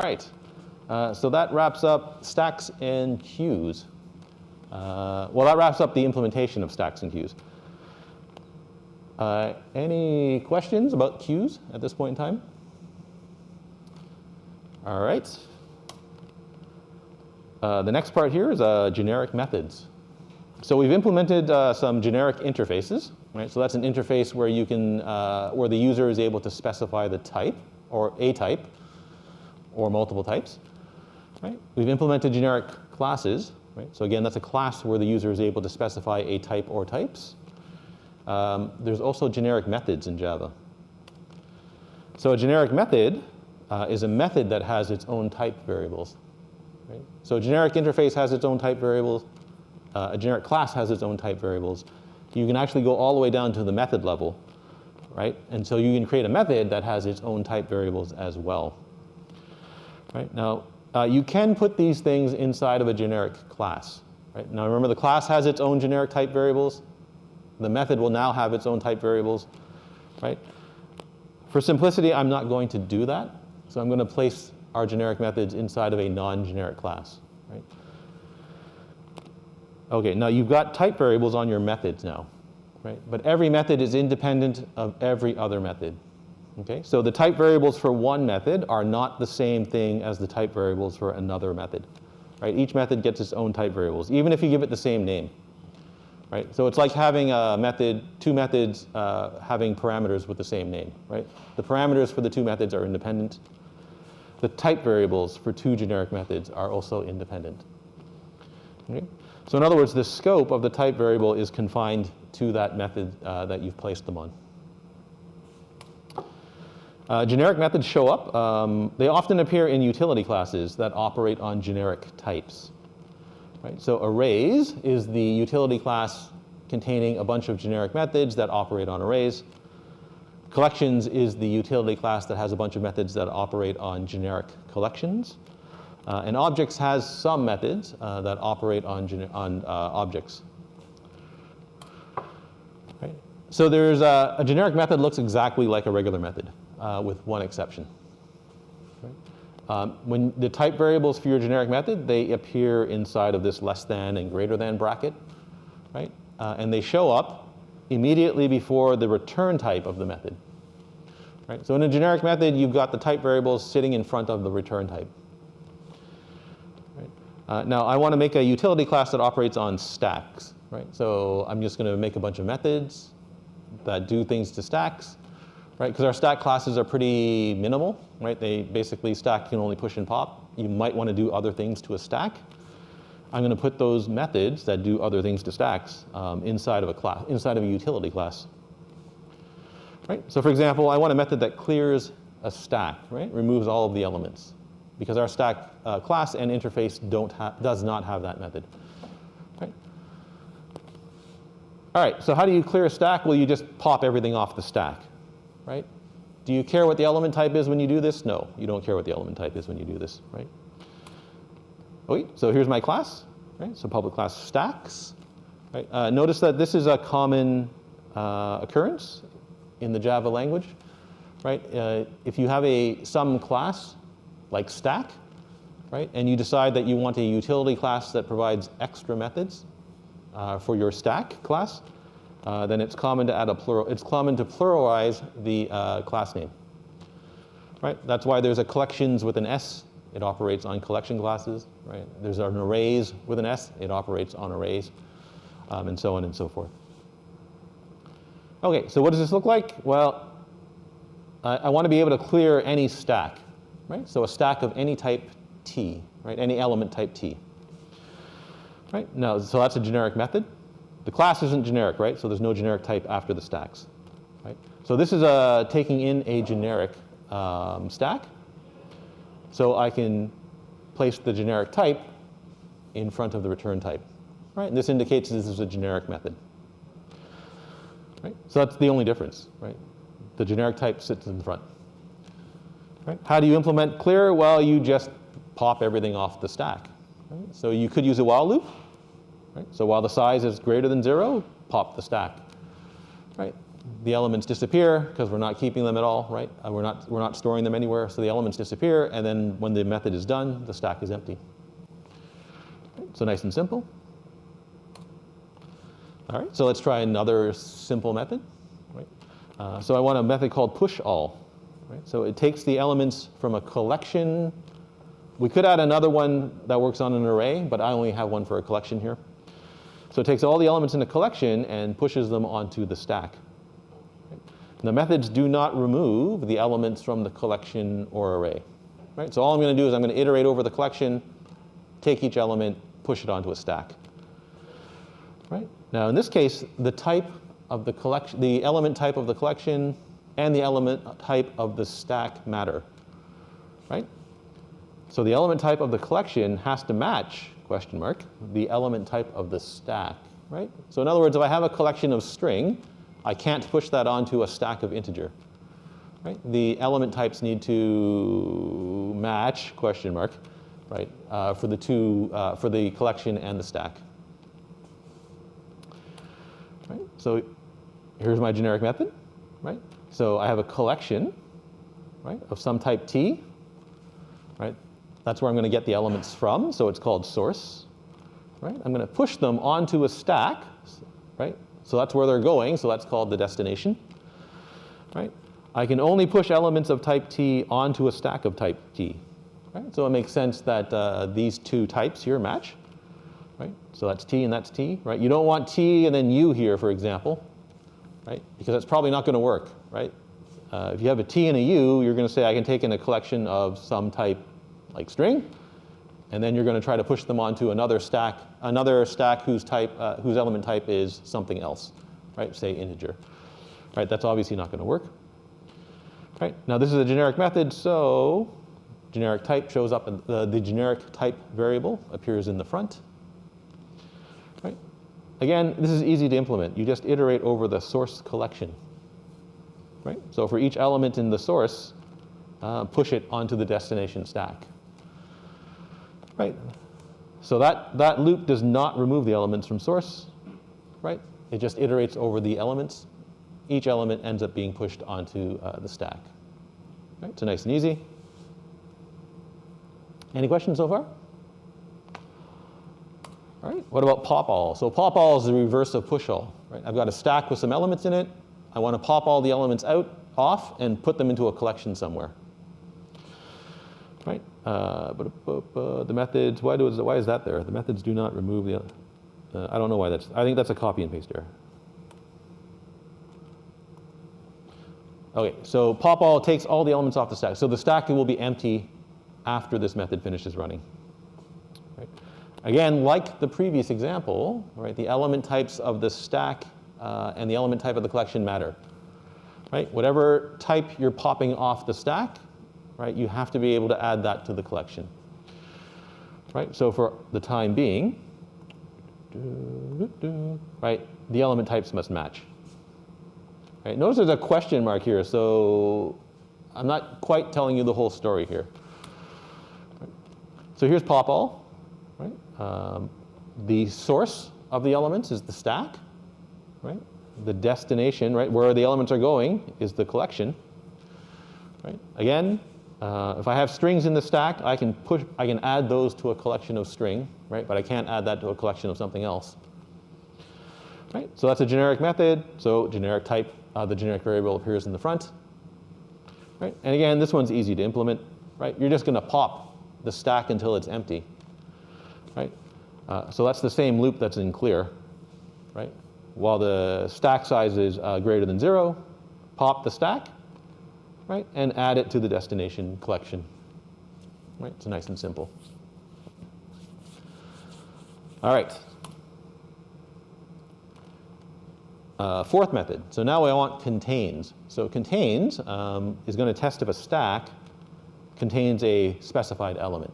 right. So that wraps up stacks and queues. Well, that wraps up the implementation of stacks and queues. Any questions about queues at this point in time? All right. The next part here is generic methods. So we've implemented some generic interfaces, right? So that's an interface where you can, where the user is able to specify the type, or a type, or multiple types, right? We've implemented generic classes, right? So again, that's a class where the user is able to specify a type or types. There's also generic methods in Java. So a generic method is a method that has its own type variables. Right? So a generic interface has its own type variables. A generic class has its own type variables. You can actually go all the way down to the method level, right? And so you can create a method that has its own type variables as well. Right? Now, you can put these things inside of a generic class. Right? Now, remember, the class has its own generic type variables. The method will now have its own type variables. Right? For simplicity, I'm not going to do that. So I'm going to place our generic methods inside of a non-generic class. Right? OK, now you've got type variables on your methods now. Right? But every method is independent of every other method. Okay? So the type variables for one method are not the same thing as the type variables for another method. Right? Each method gets its own type variables, even if you give it the same name. Right? So it's like having a method, two methods having parameters with the same name. Right? The parameters for the two methods are independent. The type variables for two generic methods are also independent. Okay? So in other words, the scope of the type variable is confined to that method that you've placed them on. Generic methods show up. They often appear in utility classes that operate on generic types. Right? So arrays is the utility class containing a bunch of generic methods that operate on arrays. Collections is the utility class that has a bunch of methods that operate on generic collections. And objects has some methods that operate on objects. Right? So there's a generic method looks exactly like a regular method, with one exception. Right? When the type variables for your generic method, they appear inside of this less than and greater than bracket. Right? And they show up immediately before the return type of the method. Right? So in a generic method, you've got the type variables sitting in front of the return type. Right? Now, I want to make a utility class that operates on stacks. Right? So I'm just going to make a bunch of methods that do things to stacks. Right? Because our stack classes are pretty minimal. Right? They basically stack can only push and pop. You might want to do other things to a stack. I'm going to put those methods that do other things to stacks inside of a class, inside of a utility class. Right? So for example, I want a method that clears a stack, right? Removes all of the elements. Because our stack class and interface does not have that method. Right? All right, so how do you clear a stack? Well, you just pop everything off the stack. Right? Do you care what the element type is when you do this? No, you don't care what the element type is when you do this. Right? Okay, so here's my class. Right? So public class stacks. Right? Notice that this is a common occurrence in the Java language. Right? If you have some class like stack, right, and you decide that you want a utility class that provides extra methods for your stack class, then it's common to add a plural. It's common to pluralize the class name. Right? That's why there's a collections with an S. It operates on collection classes. Right? There's an arrays with an S. It operates on arrays, and so on and so forth. OK, so what does this look like? Well, I want to be able to clear any stack. Right? So a stack of any type T, right? Any element type T. Right? Now, so that's a generic method. The class isn't generic, right? So there's no generic type after the stacks. Right? So this is taking in a generic stack. So I can place the generic type in front of the return type. Right? And this indicates this is a generic method. Right? So that's the only difference. Right? The generic type sits in front. Right? How do you implement clear? Well, you just pop everything off the stack. Right? So you could use a while loop. Right? So while the size is greater than 0, pop the stack. Right? the elements disappear because we're not keeping them at all, right? We're not storing them anywhere, so the elements disappear, and then when the method is done, the stack is empty. So nice and simple. All right, so let's try another simple method. Right? So I want a method called pushAll. Right? So it takes the elements from a collection. We could add another one that works on an array, but I only have one for a collection here. So it takes all the elements in a collection and pushes them onto the stack. Right? The methods do not remove the elements from the collection or array. Right? So all I'm going to do is I'm going to iterate over the collection, take each element, push it onto a stack. Right? Now in this case, the type of the collection, the element type of the collection and the element type of the stack matter. Right? So the element type of the collection has to match, question mark, the element type of the stack. Right? So in other words, if I have a collection of string, I can't push that onto a stack of integer. Right? The element types need to match, question mark, right, for the collection and the stack. Right? So here's my generic method. Right? So I have a collection, right, of some type T. Right? That's where I'm going to get the elements from, so it's called source. Right? I'm going to push them onto a stack. Right? So that's where they're going, so that's called the destination. Right? I can only push elements of type T onto a stack of type T. Right? So it makes sense that these two types here match. Right? So that's T and that's T. Right? You don't want T and then U here, for example, right? Because that's probably not going to work. Right? If you have a T and a U, you're going to say I can take in a collection of some type like string, and then you're going to try to push them onto another stack whose element type is something else, right? Say integer. Right? That's obviously not going to work. Right? Now this is a generic method, so generic type shows up, and the generic type variable appears in the front. Right? Again, this is easy to implement. You just iterate over the source collection. Right? So for each element in the source, push it onto the destination stack. Right? So that loop does not remove the elements from source. Right? It just iterates over the elements. Each element ends up being pushed onto the stack. Right? So nice and easy. Any questions so far? All right. What about pop-all? So pop-all is the reverse of push-all. Right? I've got a stack with some elements in it. I want to pop all the elements off and put them into a collection somewhere. Right? The methods. Why is that there? The methods do not remove the. I don't know why that's. I think that's a copy and paste error. Okay, so pop-all takes all the elements off the stack. So the stack will be empty after this method finishes running. Right? Again, like the previous example, right, the element types of the stack and the element type of the collection matter. Right? Whatever type you're popping off the stack, right, you have to be able to add that to the collection. Right? So for the time being, right, the element types must match. Right, notice there's a question mark here, so I'm not quite telling you the whole story here. Right. So here's pop-all. Right? The source of the elements is the stack. Right? The destination, right, where the elements are going, is the collection. Right? Again, if I have strings in the stack, I can add those to a collection of string, right? But I can't add that to a collection of something else. Right? So that's a generic method. So generic type. The generic variable appears in the front. Right? And again, this one's easy to implement. Right? You're just going to pop the stack until it's empty. Right? So that's the same loop that's in clear. Right? While the stack size is greater than 0, pop the stack, right? And add it to the destination collection. Right? It's nice and simple. All right. Fourth method. So now I want contains. So contains is going to test if a stack contains a specified element.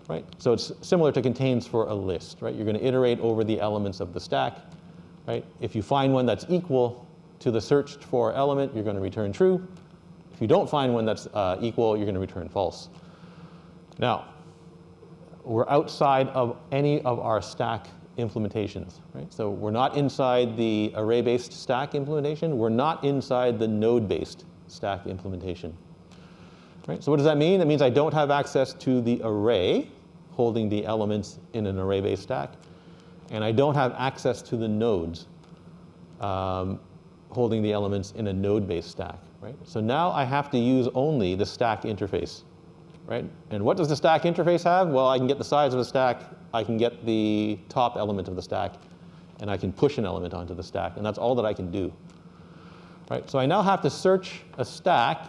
Right? So it's similar to contains for a list. Right? You're going to iterate over the elements of the stack. Right? If you find one that's equal to the searched for element, you're going to return true. If you don't find one that's equal, you're going to return false. Now, we're outside of any of our stack implementations, right? So we're not inside the array-based stack implementation. We're not inside the node-based stack implementation, right? So what does that mean? That means I don't have access to the array holding the elements in an array-based stack, and I don't have access to the nodes holding the elements in a node-based stack, right? So now I have to use only the stack interface, right? And what does the stack interface have? Well, I can get the size of the stack, I can get the top element of the stack, and I can push an element onto the stack, and that's all that I can do, right? So I now have to search a stack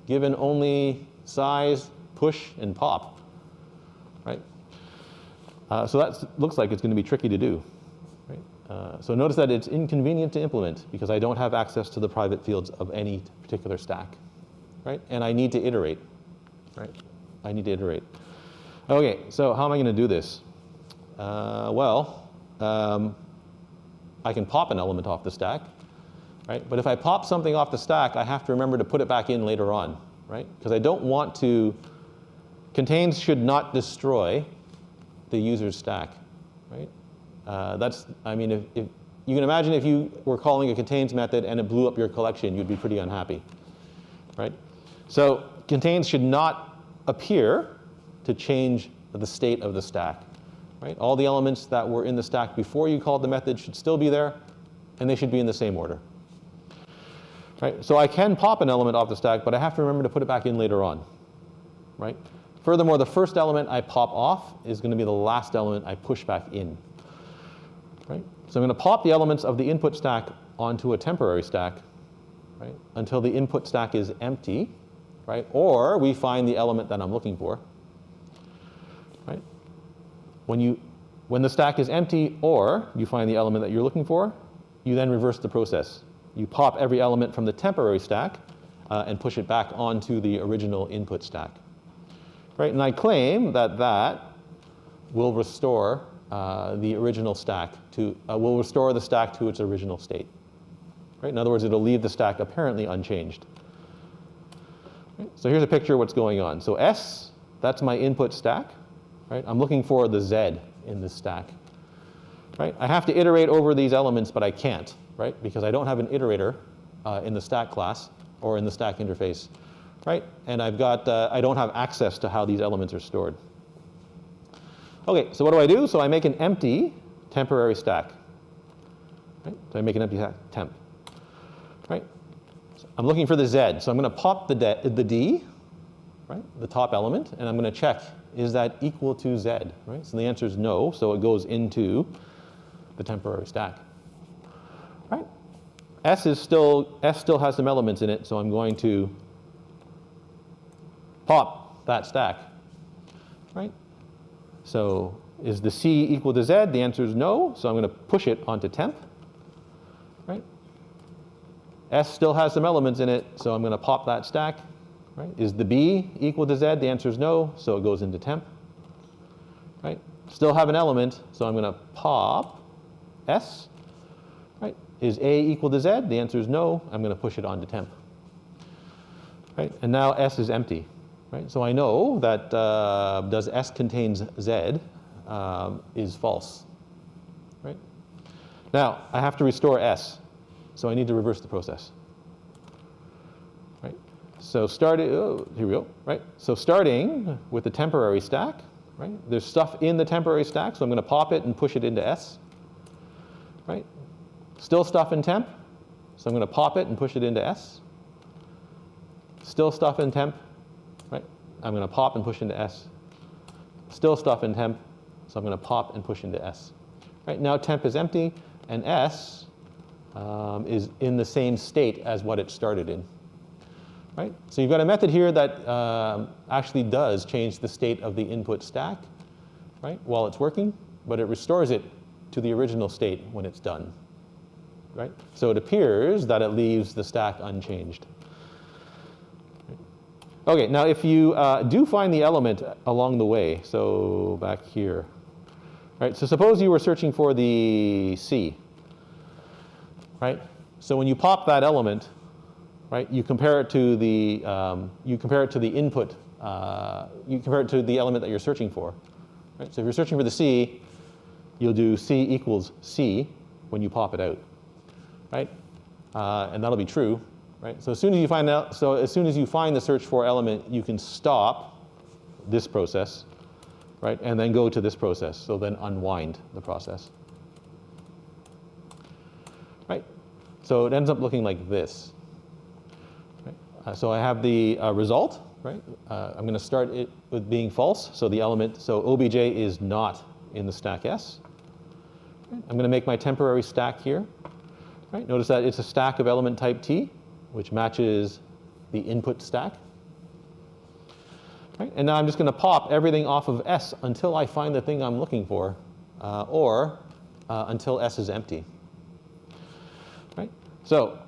given only size, push, and pop, right? So that looks like it's going to be tricky to do. So notice that it's inconvenient to implement because I don't have access to the private fields of any particular stack, right? And I need to iterate, right? I need to iterate. Okay, so how am I going to do this? I can pop an element off the stack, right? But if I pop something off the stack, I have to remember to put it back in later on, right? Because I don't want to, contains should not destroy the user's stack, right? I mean, if you can imagine if you were calling a contains method and it blew up your collection, you'd be pretty unhappy, right? So contains should not appear to change the state of the stack, right? All the elements that were in the stack before you called the method should still be there, and they should be in the same order, right? So I can pop an element off the stack, but I have to remember to put it back in later on, right? Furthermore, the first element I pop off is going to be the last element I push back in. Right? So I'm going to pop the elements of the input stack onto a temporary stack, right, until the input stack is empty, right, or we find the element that I'm looking for. Right? When the stack is empty or you find the element that you're looking for, you then reverse the process. You pop every element from the temporary stack and push it back onto the original input stack. Right? And I claim that that will restore the original stack will restore the stack to its original state. Right? In other words, it'll leave the stack apparently unchanged. Right? So here's a picture of what's going on. So S, that's my input stack. Right? I'm looking for the Z in this stack. Right? I have to iterate over these elements, but I can't, right? Because I don't have an iterator in the stack class or in the stack interface. Right? And I don't have access to how these elements are stored. Okay, so what do? So I make an empty temporary stack. Right? So I make an empty temp. Right? So I'm looking for the Z. So I'm going to pop the D, right, the top element, and I'm going to check, is that equal to Z? Right? So the answer is no, so it goes into the temporary stack. Right? S still has some elements in it, so I'm going to pop that stack. Right? So is the C equal to Z? The answer is no, so I'm going to push it onto temp. Right? S still has some elements in it, so I'm going to pop that stack. Right? Is the B equal to Z? The answer is no, so it goes into temp. Right? Still have an element, so I'm going to pop S. Right? Is A equal to Z? The answer is no. I'm going to push it onto temp. Right? And now S is empty. Right? So I know that does S contains Z is false. Right? Now, I have to restore S, so I need to reverse the process. Right? So here we go. Right? So starting with the temporary stack, right? There's stuff in the temporary stack, so I'm going to pop it and push it into S. Right? Still stuff in temp, so I'm going to pop it and push it into S. Still stuff in temp. Right? I'm going to pop and push into S. Still stuff in temp, so I'm going to pop and push into S. Right? Now temp is empty, and S is in the same state as what it started in. Right? So you've got a method here that actually does change the state of the input stack, right, while it's working, but it restores it to the original state when it's done. Right? So it appears that it leaves the stack unchanged. Okay, now if you do find the element along the way, so back here, right? So suppose you were searching for the C, right? So when you pop that element, right, you compare it to the input, you compare it to the element that you're searching for, right? So if you're searching for the C, you'll do C equals C when you pop it out, right? And that'll be true, right? So as soon as you find the search for element, you can stop this process, right? And then go to this process. So then unwind the process, right? So it ends up looking like this. Right? So I have the result, right? I'm going to start it with being false. So the element, so obj is not in the stack S. Right? I'm going to make my temporary stack here. Right? Notice that it's a stack of element type T, which matches the input stack. Right? And now I'm just going to pop everything off of S until I find the thing I'm looking for, or until S is empty. Right? So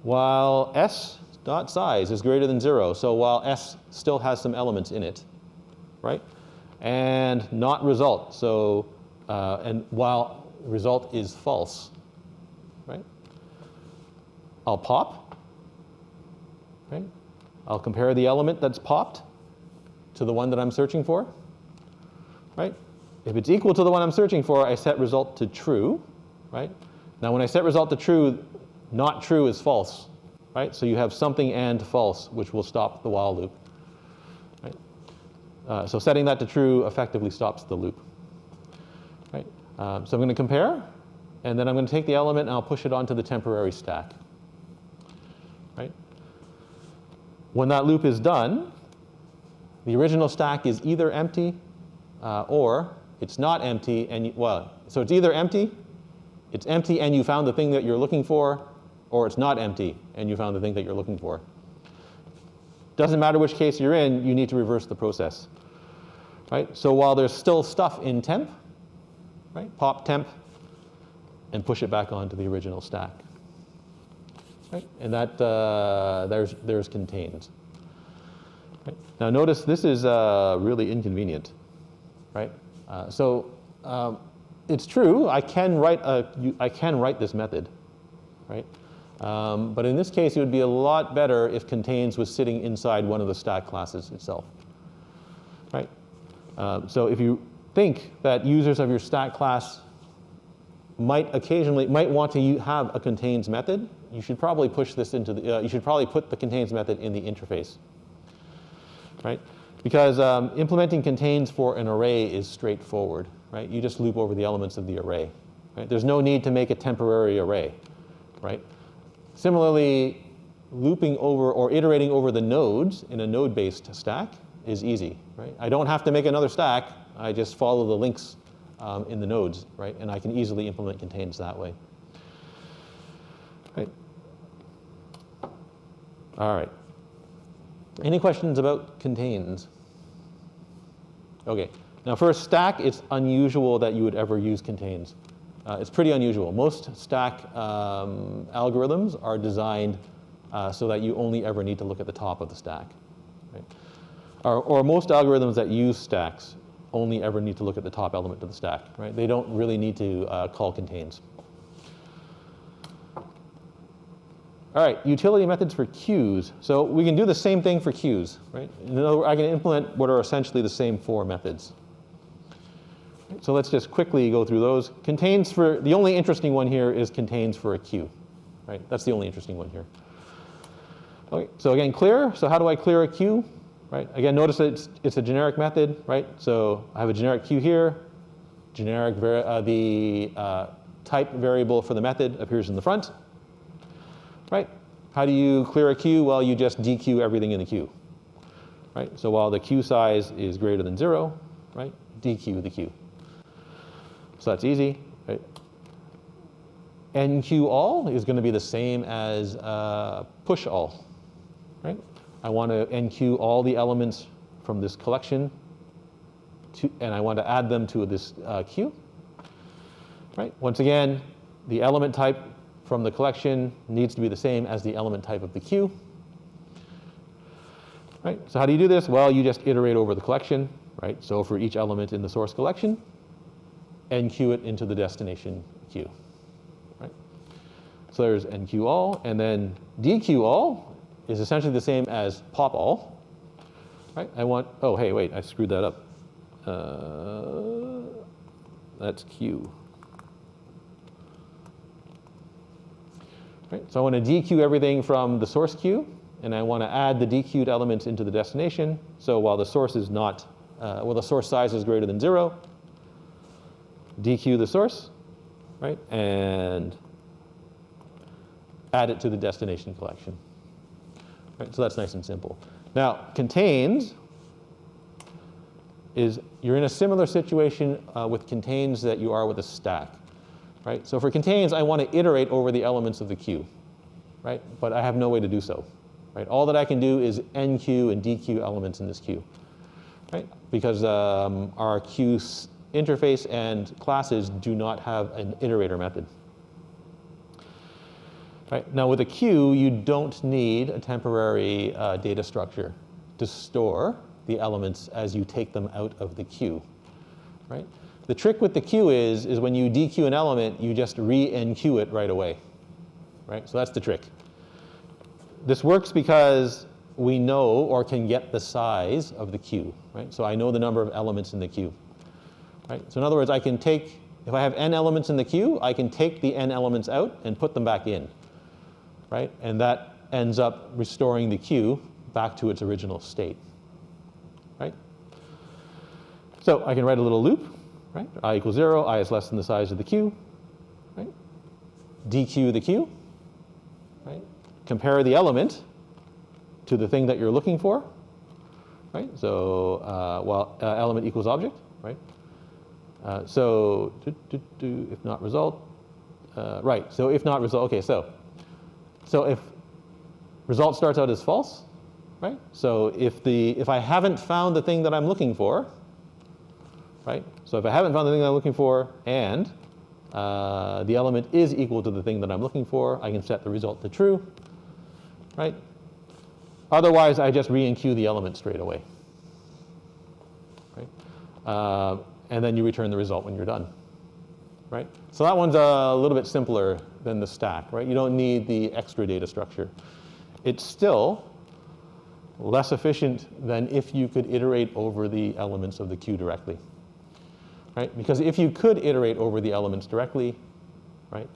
while S dot size is greater than 0, so while S still has some elements in it, right? And not result, so and while result is false, right? I'll pop, right? I'll compare the element that's popped to the one that I'm searching for, right? If it's equal to the one I'm searching for, I set result to true, right? Now when I set result to true, not true is false, right? So you have something and false, which will stop the while loop, right? So setting that to true effectively stops the loop, right? So I'm going to compare, and then I'm going to take the element and I'll push it onto the temporary stack, right? When that loop is done, the original stack is either empty or it's not empty, and so it's either empty and you found the thing that you're looking for, or it's not empty and you found the thing that you're looking for. Doesn't matter which case you're in, you need to reverse the process, right? So while there's still stuff in temp, right, pop temp and push it back onto the original stack, right? And that there's contains. Right. Now notice this is really inconvenient, right? It's true, I can write this method, right? But in this case, it would be a lot better if contains was sitting inside one of the stack classes itself, right? So if you think that users of your stack class might want to have a contains method, you should probably push this into the, you should probably put the contains method in the interface, right? Because implementing contains for an array is straightforward, right? You just loop over the elements of the array, right? There's no need to make a temporary array, right? Similarly, looping over or iterating over the nodes in a node-based stack is easy, right? I don't have to make another stack. I just follow the links in the nodes, right? And I can easily implement contains that way. Right. All right. Any questions about contains? OK. Now for a stack, it's unusual that you would ever use contains. It's pretty unusual. Most stack algorithms are designed so that you only ever need to look at the top of the stack, right? Or most algorithms that use stacks only ever need to look at the top element of the stack, right? They don't really need to call contains. All right, utility methods for queues. So we can do the same thing for queues, right? In other words, I can implement what are essentially the same 4 methods. So let's just quickly go through those. Contains for, the only interesting one here is contains for a queue, right? That's the only interesting one here. Okay, so again, clear. So how do I clear a queue, right? Again, notice that it's a generic method, right? So I have a generic queue here. Generic, the type variable for the method appears in the front, right? How do you clear a queue? Well, you just dequeue everything in the queue, right? So while the queue size is greater than 0, right? Dequeue the queue. So that's easy, right? Enqueue all is going to be the same as push all, right? I want to enqueue all the elements from this collection, and I want to add them to this queue, right? Once again, the element type from the collection needs to be the same as the element type of the queue, right? So how do you do this? Well, you just iterate over the collection, right? So for each element in the source collection, enqueue it into the destination queue, right? So there's enqueue all, and then dequeue all is essentially the same as pop all, right? I want, oh, hey, wait, I screwed that up. That's Q. Right, so I want to dequeue everything from the source queue, and I want to add the dequeued elements into the destination. So while the source is not, the source size is greater than 0, dequeue the source, right, and add it to the destination collection. Right, so that's nice and simple. Now, contains is, you're in a similar situation with contains that you are with a stack. Right? So for contains, I want to iterate over the elements of the queue, right? But I have no way to do so. Right? All that I can do is enqueue and dequeue elements in this queue, right? Because our queue interface and classes do not have an iterator method. Right? Now with a queue, you don't need a temporary data structure to store the elements as you take them out of the queue, right? The trick with the queue is when you dequeue an element, you just re-enqueue it right away, right? So that's the trick. This works because we know or can get the size of the queue, right? So I know the number of elements in the queue, right? So in other words, I can take, if I have n elements in the queue, I can take the n elements out and put them back in, right? And that ends up restoring the queue back to its original state, right? So I can write a little loop. Right? I equals 0, I is less than the size of the queue. Right? Dequeue the queue. Right? Compare the element to the thing that you're looking for. Right? So element equals object. Right? So if not result. Right. So if not result. Okay. So if result starts out as false. Right? So if I haven't found the thing that I'm looking for. Right? So if I haven't found the thing that I'm looking for and the element is equal to the thing that I'm looking for, I can set the result to true. Right? Otherwise, I just re-enqueue the element straight away. Right? And then you return the result when you're done. Right? So that one's a little bit simpler than the stack. Right? You don't need the extra data structure. It's still less efficient than if you could iterate over the elements of the queue directly. Right? Because if you could iterate over the elements directly, right,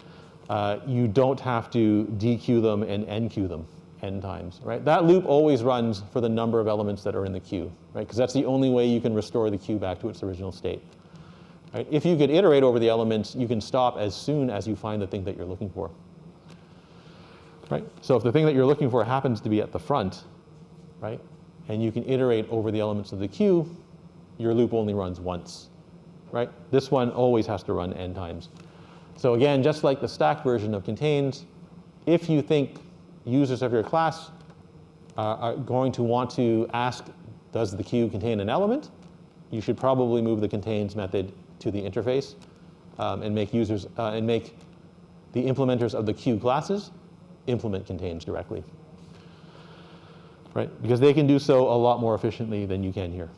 you don't have to dequeue them and enqueue them n times. Right? That loop always runs for the number of elements that are in the queue, right? Because that's the only way you can restore the queue back to its original state. Right? If you could iterate over the elements, you can stop as soon as you find the thing that you're looking for. Right? So if the thing that you're looking for happens to be at the front, right, and you can iterate over the elements of the queue, your loop only runs once. Right? This one always has to run n times. So again, just like the stack version of contains, if you think users of your class are going to want to ask, does the queue contain an element? You should probably move the contains method to the interface and make users and make the implementers of the queue classes implement contains directly. Right? Because they can do so a lot more efficiently than you can here.